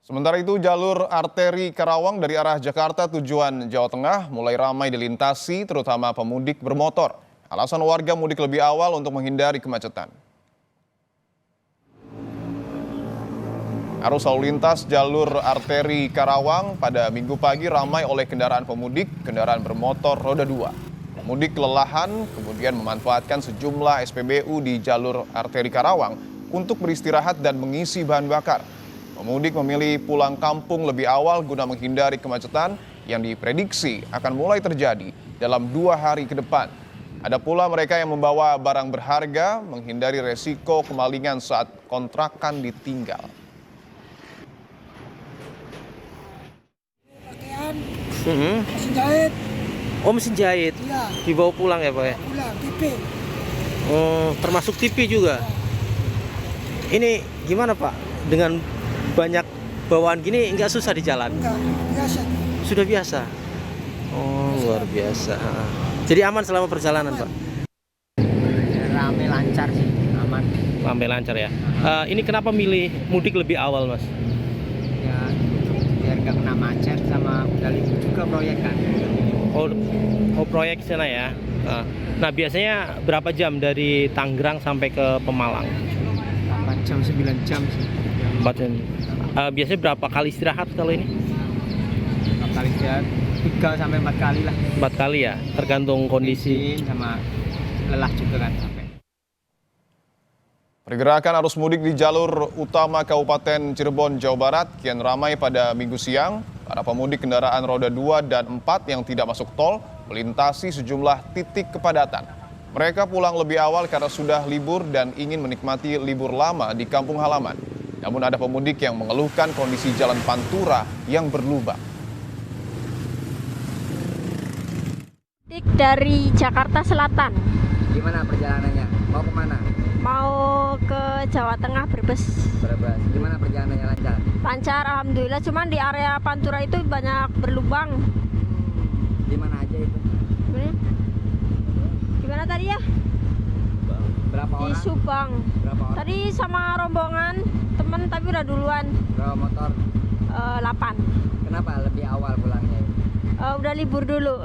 Sementara itu, jalur arteri Karawang dari arah Jakarta tujuan Jawa Tengah mulai ramai dilintasi, terutama pemudik bermotor. Alasan warga mudik lebih awal untuk menghindari kemacetan. Arus lalu lintas jalur arteri Karawang pada Minggu pagi ramai oleh kendaraan pemudik, kendaraan bermotor roda 2. Pemudik kelelahan kemudian memanfaatkan sejumlah SPBU di jalur arteri Karawang untuk beristirahat dan mengisi bahan bakar. Pemudik memilih pulang kampung lebih awal guna menghindari kemacetan yang diprediksi akan mulai terjadi dalam 2 hari ke depan. Ada pula mereka yang membawa barang berharga menghindari resiko kemalingan saat kontrakan ditinggal. Pakaian, mesin jahit, Oh, mesin jahit. iya, Dibawa pulang ya, Pak ya? pulang, TV. Oh, termasuk TV juga. Ini gimana, Pak? Dengan banyak bawaan gini nggak susah di jalan? Enggak, biasa. Sudah biasa. Oh, luar biasa. Jadi aman selama perjalanan, Pak? Rame lancar sih, aman. Sampai lancar ya. Ini kenapa milih mudik lebih awal, Mas? Ya biar nggak kena macet sama udah libur juga proyek kan. Oh, proyek sana ya. Nah, biasanya berapa jam dari Tangerang sampai ke Pemalang? 8 jam 9 jam sih. 4 jam. Biasanya berapa kali istirahat kalau ini? Kali jalan 3 sampai 4 kali lah. 4 kali ya, tergantung kondisi. Bensin sama lelah juga kan sampai. Pergerakan arus mudik di jalur utama Kabupaten Cirebon, Jawa Barat kian ramai pada Minggu siang. Para pemudik kendaraan roda 2 dan 4 yang tidak masuk tol melintasi sejumlah titik kepadatan. Mereka pulang lebih awal karena sudah libur dan ingin menikmati libur lama di kampung halaman. Namun ada pemudik yang mengeluhkan kondisi jalan Pantura yang berlubang. Dari Jakarta Selatan Gimana perjalanannya? Mau kemana? mau ke Jawa Tengah Brebes. Brebes. Gimana perjalanannya lancar? Lancar alhamdulillah, cuman di area Pantura itu banyak berlubang. Di mana aja itu? Gimana tadi ya? Berapa Di orang? Subang. Berapa orang? Tadi sama rombongan temen tapi udah duluan. Berapa motor? 8. Kenapa lebih awal pulangnya? Udah libur dulu.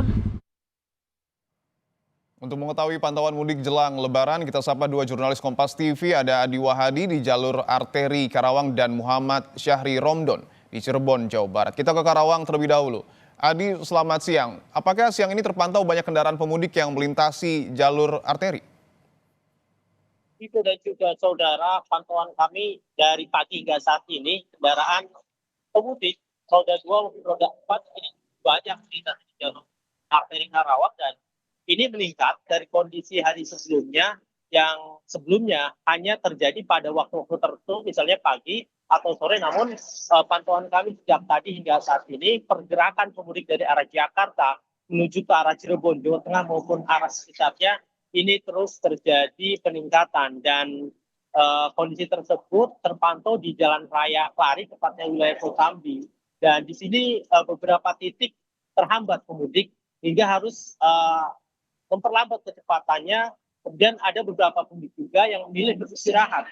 Untuk mengetahui pantauan mudik jelang Lebaran, kita sapa 2 jurnalis Kompas TV, ada Adi Wahadi di jalur arteri Karawang dan Muhammad Syahri Romdon di Cirebon, Jawa Barat. Kita ke Karawang terlebih dahulu. Adi, selamat siang. Apakah siang ini terpantau banyak kendaraan pemudik yang melintasi jalur arteri? Itu dan juga saudara, pantauan kami dari pagi hingga saat ini, kendaraan pemudik roda 2 maupun roda 4 ini banyak di jalur arteri Karawang, dan ini meningkat dari kondisi hari sebelumnya yang sebelumnya hanya terjadi pada waktu-waktu tertentu, misalnya pagi atau sore. Namun pantauan kami sejak tadi hingga saat ini, pergerakan pemudik dari arah Jakarta menuju ke arah Cirebon, Jawa Tengah maupun arah sekitarnya ini terus terjadi peningkatan, dan kondisi tersebut terpantau di Jalan Raya Klari, tepatnya wilayah Kosambi. Dan di sini beberapa titik terhambat pemudik hingga harus memperlambat kecepatannya. Kemudian ada beberapa pemudik juga yang memilih beristirahat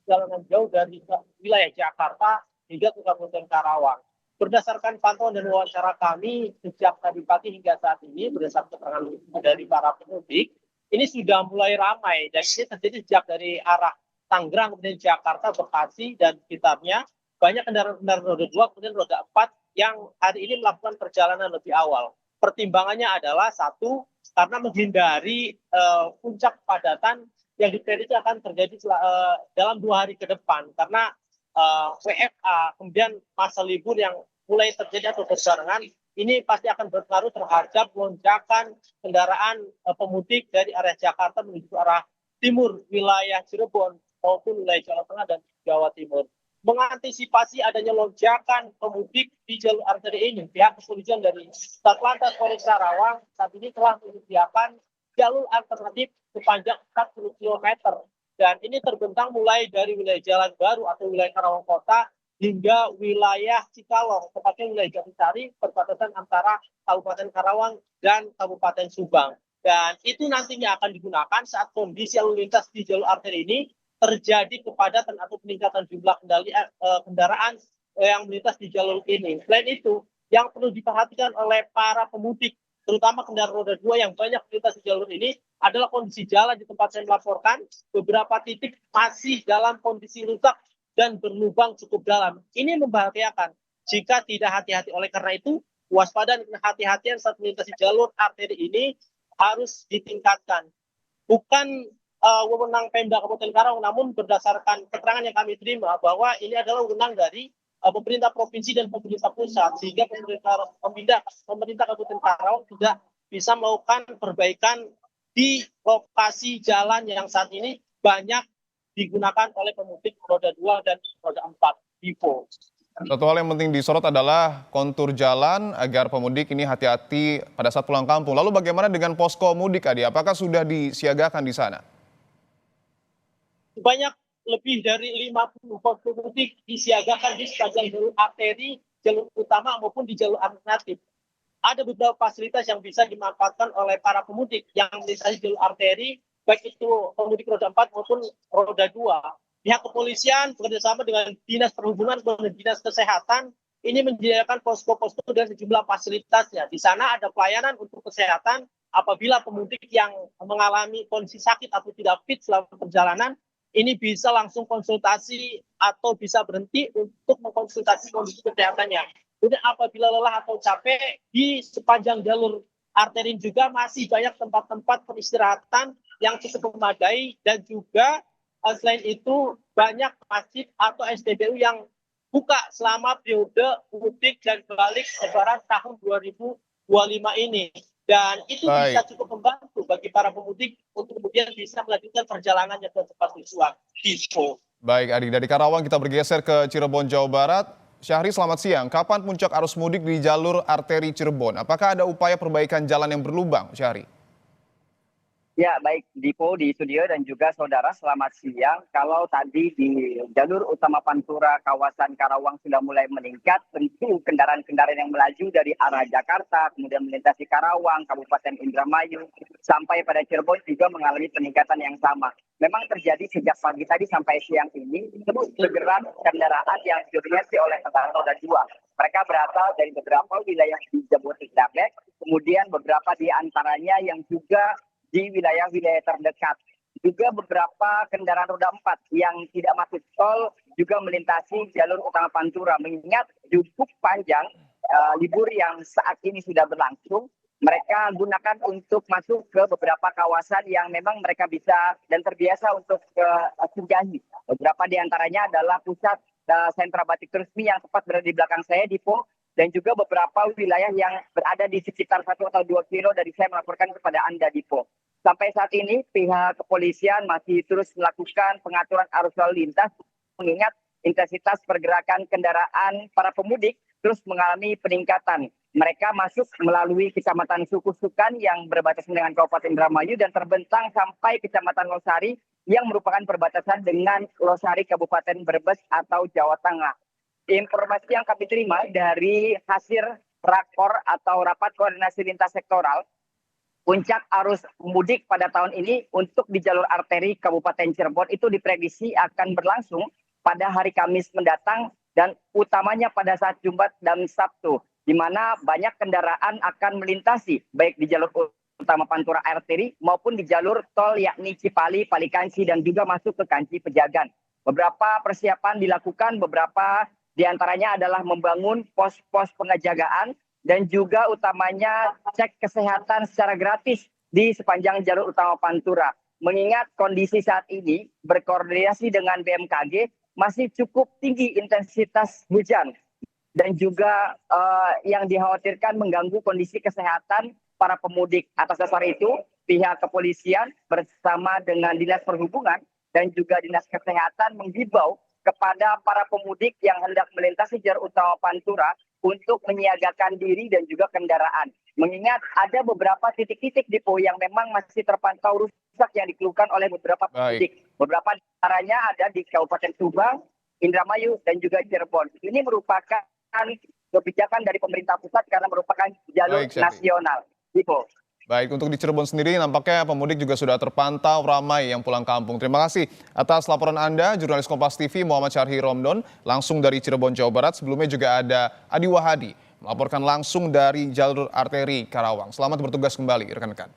perjalanan jauh dari wilayah Jakarta hingga ke Kabupaten Karawang. Berdasarkan pantauan dan wawancara kami sejak tadi pagi hingga saat ini, berdasarkan keterangan dari para pemudik, ini sudah mulai ramai, dan ini terjadi sejak dari arah Tangerang, kemudian Jakarta, Bekasi, dan sekitarnya. Banyak kendaraan roda 2, kemudian roda 4 yang hari ini melakukan perjalanan lebih awal. Pertimbangannya adalah satu, karena menghindari puncak kepadatan yang diprediksi akan terjadi dalam 2 hari ke depan, karena WFA, kemudian masa libur yang mulai terjadi atau berbarengan, ini pasti akan berpengaruh terhadap lonjakan kendaraan pemudik dari arah Jakarta menuju arah timur wilayah Cirebon maupun wilayah Jawa Tengah dan Jawa Timur. Mengantisipasi adanya lonjakan pemudik di jalur arteri ini, pihak kepolisian dari Satlantas Polres Karawang saat ini telah menyediakan jalur alternatif sepanjang 40 km. Dan ini terbentang mulai dari wilayah Jalan Baru atau wilayah Karawang Kota hingga wilayah Cikalong, tepatnya wilayah Jatisari, perbatasan antara Kabupaten Karawang dan Kabupaten Subang. Dan itu nantinya akan digunakan saat kondisi lalu lintas di jalur arteri ini terjadi kepadatan atau peningkatan jumlah kendaraan yang melintas di jalur ini. Selain itu, yang perlu diperhatikan oleh para pemudik, terutama kendaraan roda 2 yang banyak melintas di jalur ini, adalah kondisi jalan di tempat saya melaporkan. Beberapa titik masih dalam kondisi rusak dan berlubang cukup dalam. Ini membahayakan jika tidak hati-hati. Oleh karena itu, waspada dan hati-hatian saat melintasi jalur arteri ini harus ditingkatkan. Bukan wewenang Pemda Kabupaten Karawang, namun berdasarkan keterangan yang kami terima bahwa ini adalah wewenang dari pemerintah provinsi dan pemerintah pusat, sehingga pemerintah Kabupaten Karawang tidak bisa melakukan perbaikan di lokasi jalan yang saat ini banyak digunakan oleh pemudik roda 2 dan roda 4 Dipo. Satu hal yang penting disorot adalah kontur jalan agar pemudik ini hati-hati pada saat pulang kampung. Lalu bagaimana dengan posko mudik, Adi? Apakah sudah disiagakan di sana? Banyak lebih dari 50 posko mudik disiagakan di sepanjang jalur arteri, jalur utama maupun di jalur alternatif. Ada beberapa fasilitas yang bisa dimanfaatkan oleh para pemudik yang melintasi jalur arteri, baik itu pemudik roda 4 maupun roda 2. Pihak kepolisian bekerjasama dengan Dinas Perhubungan dan Dinas Kesehatan ini menyediakan posko-posko dan sejumlah fasilitasnya. Di sana ada pelayanan untuk kesehatan apabila pemudik yang mengalami kondisi sakit atau tidak fit selama perjalanan, ini bisa langsung konsultasi atau bisa berhenti untuk mengkonsultasi kondisi kesehatannya. Kemudian apabila lelah atau capek, di sepanjang jalur arteri juga masih banyak tempat-tempat peristirahatan yang cukup memadai, dan juga selain itu banyak masjid atau SPBU yang buka selama periode mudik dan balik lebaran tahun 2025 ini. Dan itu bisa cukup membantu bagi para pemudik untuk kemudian bisa melanjutkan perjalanannya ke tempat tujuan. Baik, Adi, dari Karawang kita bergeser ke Cirebon, Jawa Barat. Syahri, selamat siang. Kapan puncak arus mudik di jalur arteri Cirebon? Apakah ada upaya perbaikan jalan yang berlubang, Syahri? Ya, baik Dipo di studio dan juga saudara, selamat siang. Kalau tadi di jalur utama Pantura kawasan Karawang sudah mulai meningkat, tentu kendaraan-kendaraan yang melaju dari arah Jakarta, kemudian melintasi Karawang, Kabupaten Indramayu, sampai pada Cirebon juga mengalami peningkatan yang sama. Memang terjadi sejak pagi tadi sampai siang ini, terus bergerak kendaraan yang didominasi oleh kendaraan roda 2. Mereka berasal dari beberapa wilayah di Jabodetabek, kemudian beberapa di antaranya yang juga di wilayah-wilayah terdekat. Juga beberapa kendaraan roda 4 yang tidak masuk tol juga melintasi jalur utama Pantura. Mengingat cukup panjang libur yang saat ini sudah berlangsung, mereka gunakan untuk masuk ke beberapa kawasan yang memang mereka bisa dan terbiasa untuk singgahi. Beberapa di antaranya adalah pusat sentra batik resmi yang tepat berada di belakang saya, Dipo, dan juga beberapa wilayah yang berada di sekitar 1 atau 2 kilo dari saya melaporkan kepada Anda, Dipo. Sampai saat ini pihak kepolisian masih terus melakukan pengaturan arus lalu lintas, mengingat intensitas pergerakan kendaraan para pemudik terus mengalami peningkatan. Mereka masuk melalui Kecamatan Sukusukan yang berbatasan dengan Kabupaten Indramayu dan terbentang sampai Kecamatan Losari yang merupakan perbatasan dengan Losari Kabupaten Brebes atau Jawa Tengah. Informasi yang kami terima dari hasil rakor atau rapat koordinasi lintas sektoral, puncak arus mudik pada tahun ini untuk di jalur arteri Kabupaten Cirebon itu diprediksi akan berlangsung pada hari Kamis mendatang dan utamanya pada saat Jumat dan Sabtu, di mana banyak kendaraan akan melintasi baik di jalur utama Pantura arteri maupun di jalur tol yakni Cipali, Palikanci dan juga masuk ke Kanci Pejagan. Beberapa persiapan dilakukan, beberapa di antaranya adalah membangun pos-pos penjagaan dan juga utamanya cek kesehatan secara gratis di sepanjang jalur utama Pantura. Mengingat kondisi saat ini berkoordinasi dengan BMKG masih cukup tinggi intensitas hujan dan juga yang dikhawatirkan mengganggu kondisi kesehatan para pemudik. Atas dasar itu, pihak kepolisian bersama dengan Dinas Perhubungan dan juga Dinas Kesehatan menghimbau kepada para pemudik yang hendak melintasi jalur utama Pantura untuk menyiagakan diri dan juga kendaraan. Mengingat ada beberapa titik-titik depo yang memang masih terpantau rusak yang dikeluhkan oleh beberapa pemudik. Beberapa antaranya ada di Kabupaten Subang, Indramayu, dan juga Cirebon. Ini merupakan kebijakan dari pemerintah pusat karena merupakan jalur nasional. Depo. Baik, untuk di Cirebon sendiri nampaknya pemudik juga sudah terpantau ramai yang pulang kampung. Terima kasih atas laporan Anda, jurnalis Kompas TV Muhammad Syarhi Romdon, langsung dari Cirebon, Jawa Barat. Sebelumnya juga ada Adi Wahadi, melaporkan langsung dari jalur arteri Karawang. Selamat bertugas kembali, rekan-rekan.